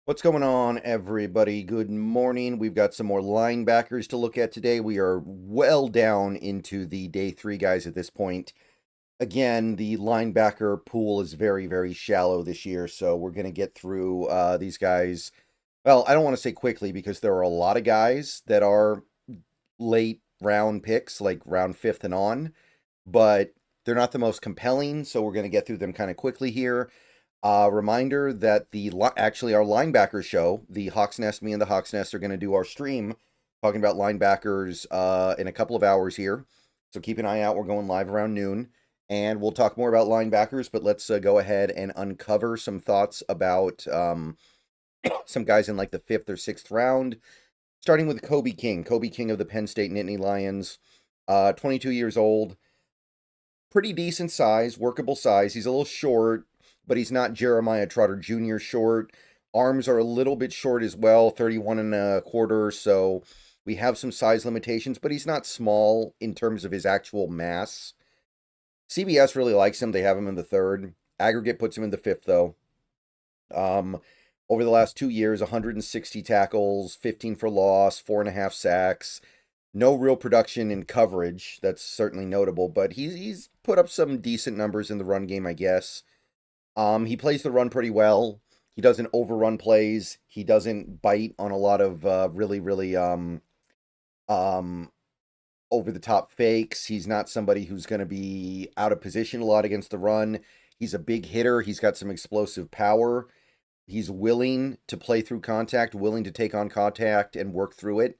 What's going on, everybody? Good morning. We've got some more linebackers to look at today. We are well down into the day three guys at this point. Again, the linebacker pool is very, very shallow this year, so we're going to get through these guys. Well, I don't want to say quickly because there are a lot of guys that are late round picks, like round fifth and on, but they're not the most compelling, so we're going to get through them kind of quickly here. Reminder that actually our linebacker show, the Hawks Nest, me and the Hawks Nest are going to do our stream talking about linebackers in a couple of hours here. So keep an eye out. We're going live around noon, and we'll talk more about linebackers. But let's go ahead and uncover some thoughts about some guys in like the fifth or sixth round. Starting with Kobe King of the Penn State Nittany Lions, 22 years old, pretty decent size, workable size. He's a little short, but he's not Jeremiah Trotter Jr. short. Arms are a little bit short as well, 31 and a quarter, so we have some size limitations, but he's not small in terms of his actual mass. CBS really likes him. They have him in the third. Aggregate puts him in the fifth, though. Over the last 2 years, 160 tackles, 15 for loss, 4.5 sacks. No real production in coverage. That's certainly notable, but he's put up some decent numbers in the run game, I guess. He plays the run pretty well. He doesn't overrun plays. He doesn't bite on a lot of really um, over the top fakes. He's not somebody who's going to be out of position a lot against the run. He's a big hitter. He's got some explosive power. He's willing to play through contact, willing to take on contact and work through it.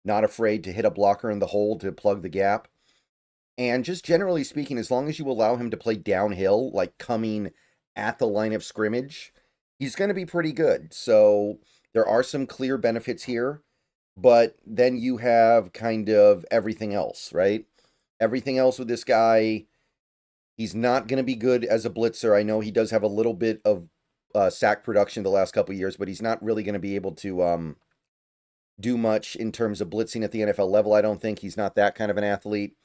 Not afraid to hit a blocker in the hole to plug the gap. And just generally speaking, as long as you allow him to play downhill, like coming at the line of scrimmage, he's going to be pretty good. So there are some clear benefits here, but then you have kind of everything else, right? Everything else with this guy, he's not going to be good as a blitzer. I know he does have a little bit of sack production the last couple of years, but he's not really going to be able to do much in terms of blitzing at the NFL level. I don't think he's not that kind of an athlete.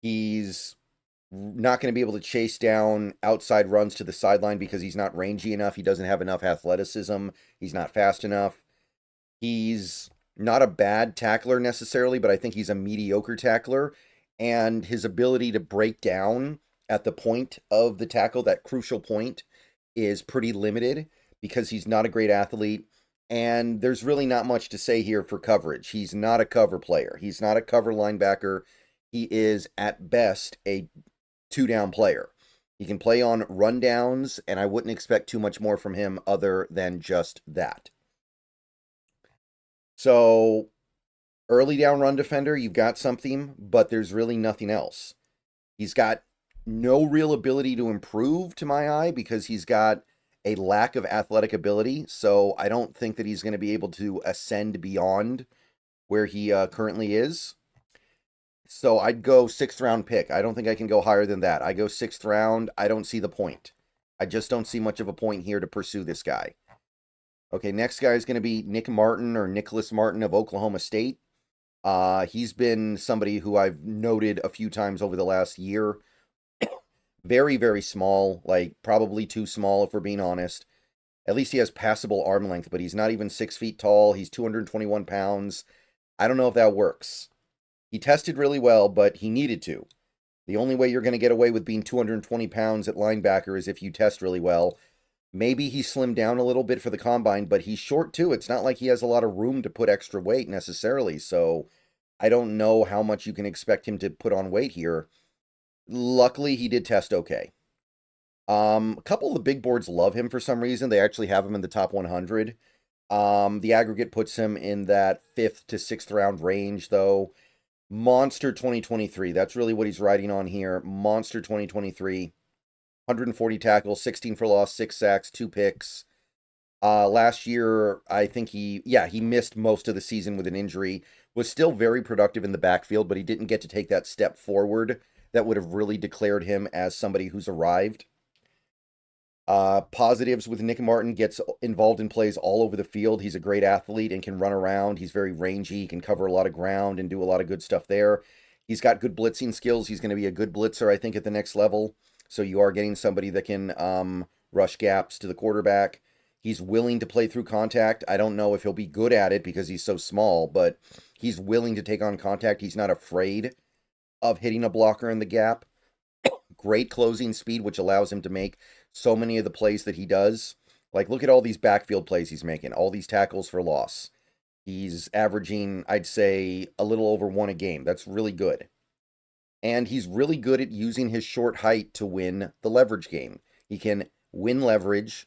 He's not going to be able to chase down outside runs to the sideline because he's not rangy enough. He doesn't have enough athleticism. He's not fast enough. He's not a bad tackler necessarily, but I think he's a mediocre tackler. And his ability to break down at the point of the tackle, that crucial point, is pretty limited because he's not a great athlete. And there's really not much to say here for coverage. He's not a cover player. He's not a cover linebacker. He is, at best, a two-down player. He can play on rundowns, and I wouldn't expect too much more from him other than just that. So, early down run defender, you've got something, but there's really nothing else. He's got no real ability to improve to my eye because he's got a lack of athletic ability. So I don't think that he's going to be able to ascend beyond where he currently is. So I'd go sixth round pick. I don't think I can go higher than that. I go sixth round. I don't see the point. I just don't see much of a point here to pursue this guy. Okay, next guy is going to be Nick Martin or Nicholas Martin of Oklahoma State. He's been somebody who I've noted a few times over the last year. Very, very small, like probably too small if we're being honest. At least he has passable arm length, but he's not even 6 feet tall. He's 221 pounds. I don't know if that works. He tested really well, but he needed to. The only way you're going to get away with being 220 pounds at linebacker is if you test really well. Maybe he slimmed down a little bit for the combine, but he's short too. It's not like he has a lot of room to put extra weight necessarily, so I don't know how much you can expect him to put on weight here. Luckily, he did test okay. A couple of the big boards love him for some reason. They actually have him in the top 100. The aggregate puts him in that fifth to sixth round range, though. Monster 2023. That's really what he's riding on here. Monster 2023. 140 tackles, 16 for loss, 6 sacks, 2 picks. Last year, I think he missed most of the season with an injury. Was still very productive in the backfield, but he didn't get to take that step forward that would have really declared him as somebody who's arrived. Positives with Nick Martin, gets involved in plays all over the field. He's a great athlete and can run around. He's very rangy. He can cover a lot of ground and do a lot of good stuff there. He's got good blitzing skills. He's going to be a good blitzer, I think, at the next level. So you are getting somebody that can rush gaps to the quarterback. He's willing to play through contact. I don't know if he'll be good at it because he's so small, but he's willing to take on contact. He's not afraid of hitting a blocker in the gap. Great closing speed, which allows him to make so many of the plays that he does. Like, look at all these backfield plays he's making, all these tackles for loss. He's averaging, I'd say, a little over 1 a game. That's really good. And he's really good at using his short height to win the leverage game. He can win leverage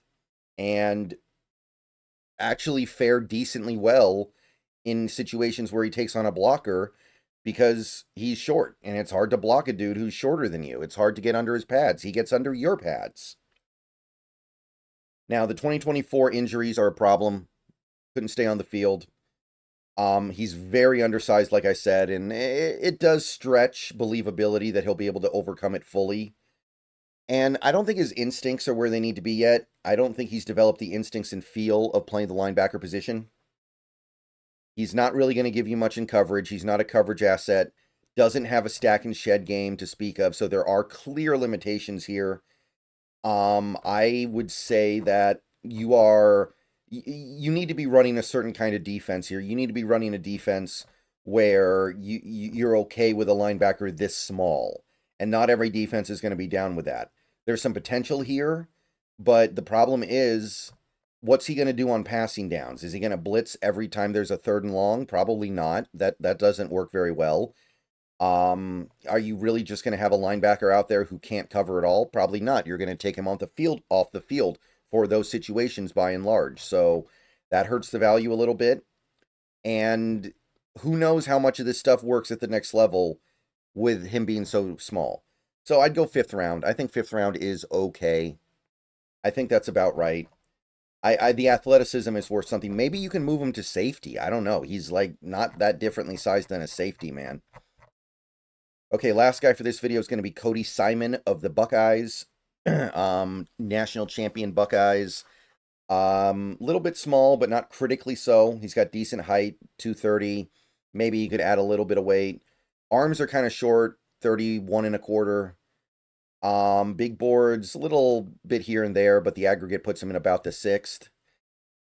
and actually fare decently well in situations where he takes on a blocker because he's short, and it's hard to block a dude who's shorter than you. It's hard to get under his pads. He gets under your pads. Now, the 2024 injuries are a problem. Couldn't stay on the field. He's very undersized, like I said, and it does stretch believability that he'll be able to overcome it fully. And I don't think his instincts are where they need to be yet. I don't think he's developed the instincts and feel of playing the linebacker position. He's not really going to give you much in coverage. He's not a coverage asset. Doesn't have a stack and shed game to speak of, so there are clear limitations here. I would say that you need to be running a certain kind of defense here. You need to be running a defense where you're okay with a linebacker this small. And not every defense is going to be down with that. There's some potential here, but the problem is, what's he going to do on passing downs? Is he going to blitz every time there's a 3rd and long? Probably not. That doesn't work very well. Are you really just going to have a linebacker out there who can't cover at all? Probably not. You're going to take him off the field for those situations by and large. So that hurts the value a little bit. And who knows how much of this stuff works at the next level with him being so small. So I'd go 5th round. I think 5th round is okay. I think that's about right. The athleticism is worth something. Maybe you can move him to safety. I don't know. He's like not that differently sized than a safety, man. Okay, last guy for this video is going to be Cody Simon of the Buckeyes. National champion Buckeyes. Little bit small, but not critically so. He's got decent height, 230. Maybe you could add a little bit of weight. Arms are kind of short, 31 1/4. Big boards, a little bit here and there, but the aggregate puts him in about the 6th.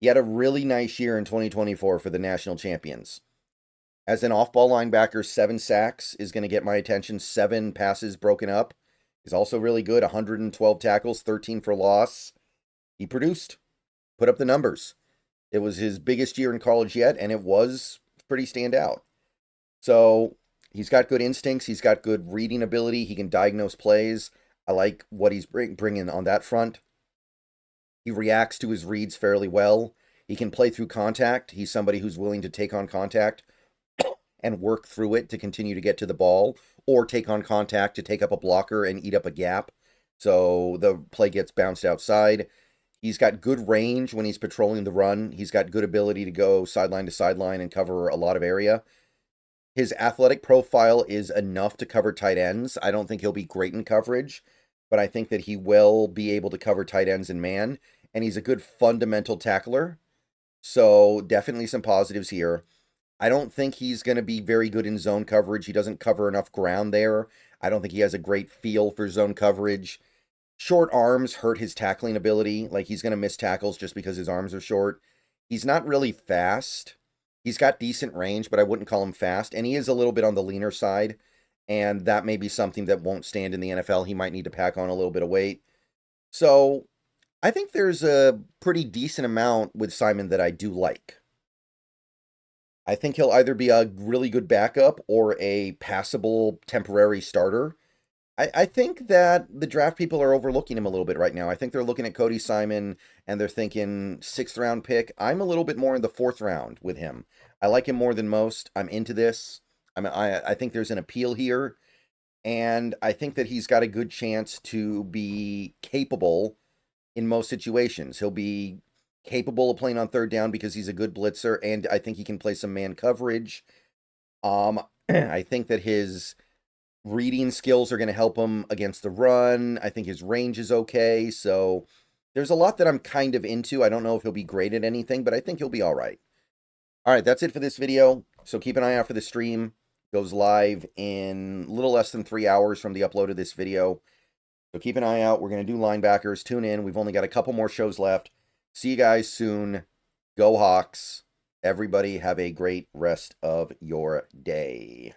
He had a really nice year in 2024 for the national champions. As an off-ball linebacker, 7 sacks is going to get my attention. 7 passes broken up is also really good. 112 tackles, 13 for loss. He produced, put up the numbers. It was his biggest year in college yet, and it was pretty standout. So he's got good instincts. He's got good reading ability. He can diagnose plays. I like what he's bringing on that front. He reacts to his reads fairly well. He can play through contact. He's somebody who's willing to take on contact and work through it to continue to get to the ball, or take on contact to take up a blocker and eat up a gap so the play gets bounced outside. He's got good range when he's patrolling the run. He's got good ability to go sideline to sideline and cover a lot of area. His athletic profile is enough to cover tight ends. I don't think he'll be great in coverage, but I think that he will be able to cover tight ends in man, and he's a good fundamental tackler. So definitely some positives here. I don't think he's going to be very good in zone coverage. He doesn't cover enough ground there. I don't think he has a great feel for zone coverage. Short arms hurt his tackling ability. Like, he's going to miss tackles just because his arms are short. He's not really fast. He's got decent range, but I wouldn't call him fast. And he is a little bit on the leaner side. And that may be something that won't stand in the NFL. He might need to pack on a little bit of weight. So I think there's a pretty decent amount with Simon that I do like. I think he'll either be a really good backup or a passable temporary starter. I think that the draft people are overlooking him a little bit right now. I think they're looking at Cody Simon and they're thinking 6th round pick. I'm a little bit more in the 4th round with him. I like him more than most. I'm into this. I think there's an appeal here. And I think that he's got a good chance to be capable in most situations. He'll be capable of playing on 3rd down because he's a good blitzer, and I think he can play some man coverage. I think that his reading skills are going to help him against the run. I think his range is okay, so there's a lot that I'm kind of into. I don't know if he'll be great at anything, but I think he'll be all right. All right, that's it for this video, so keep an eye out for the stream. It goes live in a little less than 3 hours from the upload of this video, so keep an eye out. We're going to do linebackers. Tune in. We've only got a couple more shows left. See you guys soon. Go Hawks. Everybody have a great rest of your day.